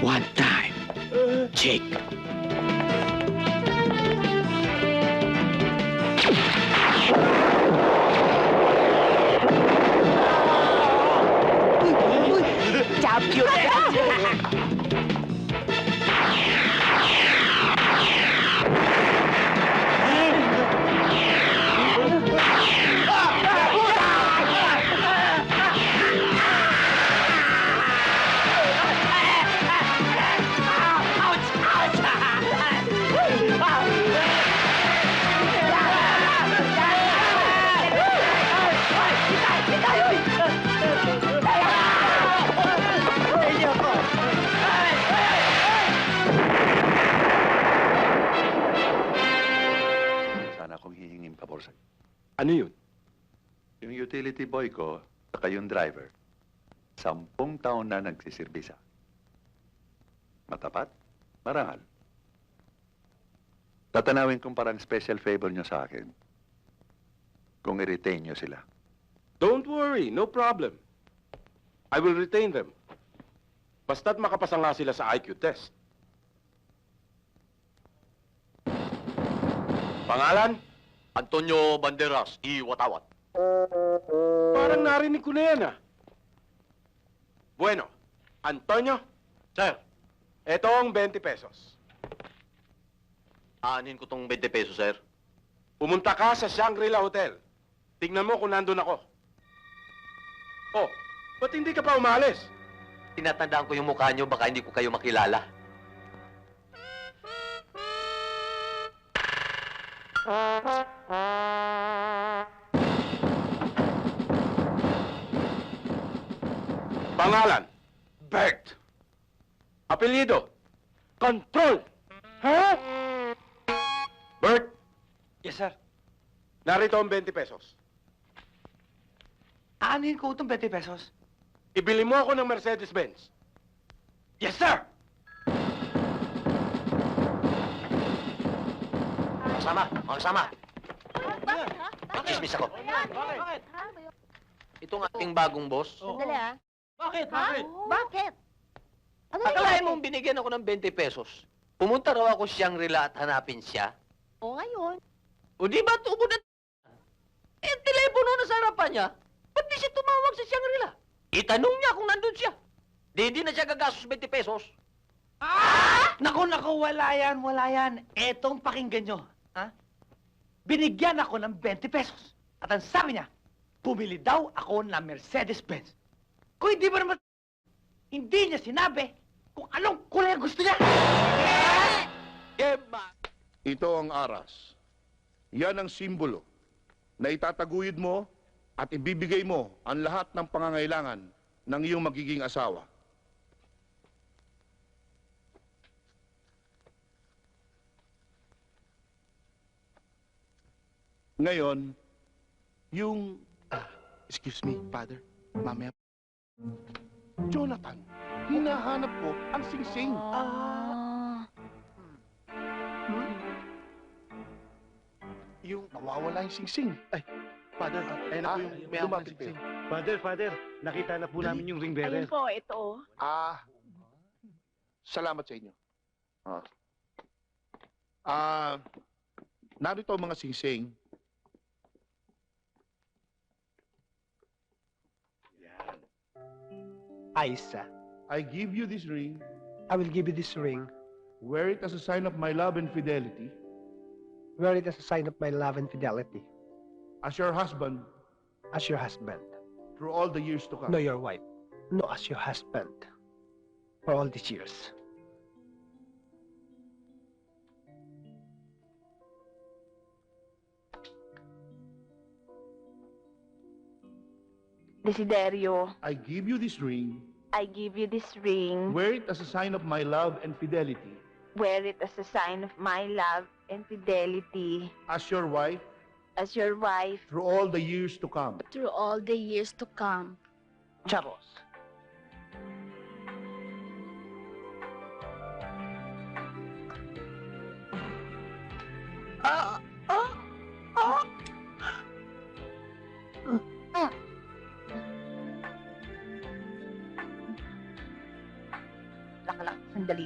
One time, Jake. Champion ka! Sana akong hihingin pabor sa'yo. Ano yun? Yung utility boy ko, saka yung driver, 10 taon na nagsisirbisa. Matapat, marangal. Tatanawin kong parang special favor nyo sa akin kung i-retain nyo sila. Don't worry, no problem. I will retain them. Basta't makapasa nga sila sa IQ test. Pangalan? Antonio Banderas, Iwatawat. Parang narinig ko na yan, ah. Bueno, Antonio, Sir, eto ang 20 pesos. aanin ko tong 20 pesos, sir. Pumunta ka sa Shangri-La Hotel. Tignan mo kung nandun ako. Oh, ba't hindi ka pa umalis? Tinatandaan ko yung mukha nyo, baka hindi ko kayo makilala. Pangalan? Bert. Apelyido? Control. Ha? Bert, Yes, sir. narito ang 20 pesos. Aanin ko itong 20 pesos. Ibili mo ako ng Mercedes-Benz. Yes, sir! Mga kasama. Bakit, ha? Chismis ako. Bakit? Itong ating bagong boss. Sandali, ha? Bakit? Ha? Bakit? Ano Akalain nangyari? mong binigyan ako ng 20 pesos. Pumunta raw ako sa Shangri-La at hanapin siya. O ngayon? O di ba tubo na... Eh, telepono na sa harapan niya. Ba't di siya tumawag sa Shangri-La? Itanong niya kung nandun siya. Di na siya gagastos 20 pesos. Naku, wala yan. Etong pakinggan nyo. Ha? Binigyan ako ng 20 pesos. At ang sabi niya, bumili daw ako ng Mercedes-Benz. Kung hindi ba naman, hindi niya sinabi kung anong kulay ang gusto niya. Ito ang aras. Yan ang simbolo na itataguyod mo at ibibigay mo ang lahat ng pangangailangan ng iyong magiging asawa. Ngayon, yung... excuse me, Father. Mamaya. Jonathan, hinahanap ko ang singsing. Yung nawawala yung singsing. Ay, Father, ayun na po yung lumapit kayo. Father, nakita na po namin yung ring bearer. Ayun po, ito. Salamat sa inyo. Narito ang mga singsing. Aisa, I give you this ring, I will give you this ring. wear it as a sign of my love and fidelity, Wear it as a sign of my love and fidelity as your husband as your husband. through all the years to come. No, your wife. No, as your husband. For all these years. Desiderio, I give you this ring, I give you this ring. wear it as a sign of my love and fidelity. Wear it as a sign of my love and fidelity As your wife, as your wife through all the years to come. through all the years to come. Charles. Laka lang, sandali.